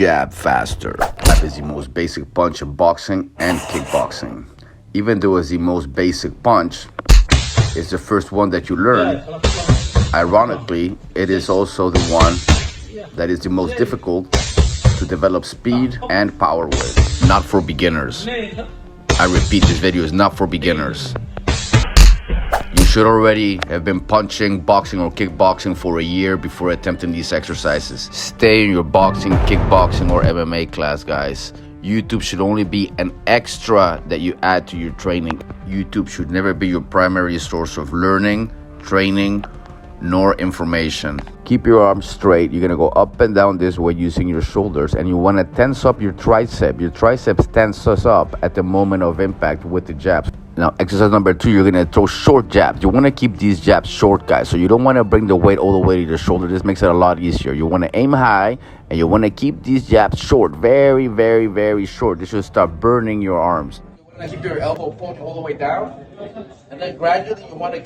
jab faster. Jab is the most basic punch in boxing and kickboxing. Even though it's the most basic punch, it's the first one that you learn. Ironically, it is also the one that is the most difficult to develop speed and power with. Not for beginners. I repeat, this video is not for beginners. You should already have been punching, boxing, or kickboxing for a year before attempting these exercises. Stay in your boxing, kickboxing, or MMA class, guys. YouTube should only be an extra that you add to your training. YouTube should never be your primary source of learning, training, nor information. Keep your arms straight. You're gonna go up and down this way using your shoulders, and you wanna tense up your tricep. Your triceps tenses up at the moment of impact with the jabs. Now, exercise number 2, you're gonna throw short jabs. You wanna keep these jabs short, guys. So you don't wanna bring the weight all the way to the shoulder. This makes it a lot easier. You wanna aim high, and you wanna keep these jabs short, very, very, very short. This should start burning your arms. You wanna keep your elbow point all the way down, and then gradually you wanna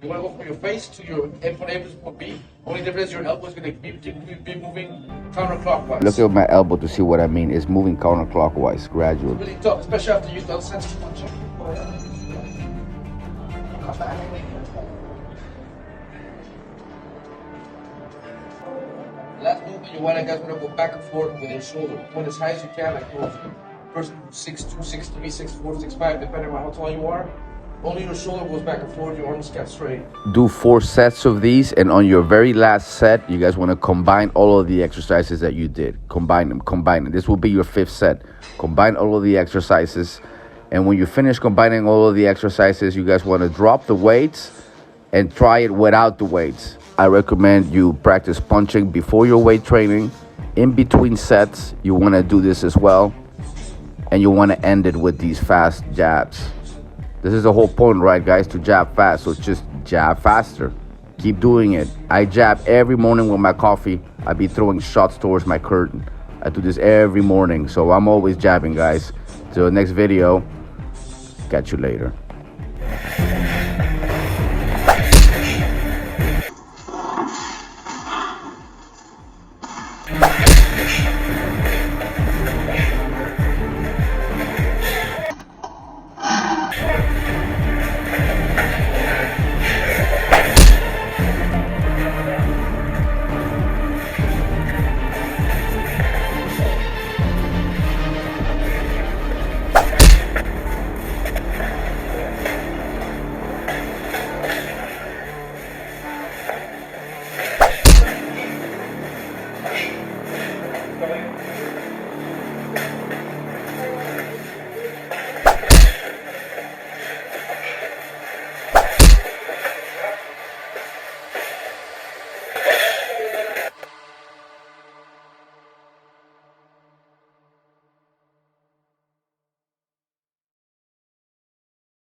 go from your face to your elbows will be. Only difference, your elbow is gonna be moving counterclockwise. Look at my elbow to see what I mean. It's moving counterclockwise, gradually. It's really tough, especially after you do sensitive punching. Last movement, you guys want to go back and forth with your shoulder. Point as high as you can, like those. First 6'2", 6'3", 6'4", 6'5", depending on how tall you are. Only your shoulder goes back and forth, your arms get straight. Do 4 sets of these, and on your very last set, you guys want to combine all of the exercises that you did. Combine them. This will be your 5th set. Combine all of the exercises, and when you finish combining all of the exercises, you guys want to drop the weights and try it without the weights. I recommend you practice punching before your weight training. In between sets, you want to do this as well, and you want to end it with these fast jabs. This is the whole point, right, guys? To jab fast. So just jab faster. Keep doing it. I jab every morning with my coffee. I be throwing shots towards my curtain. I do this every morning, so I'm always jabbing, guys. Till the next video. Catch you later.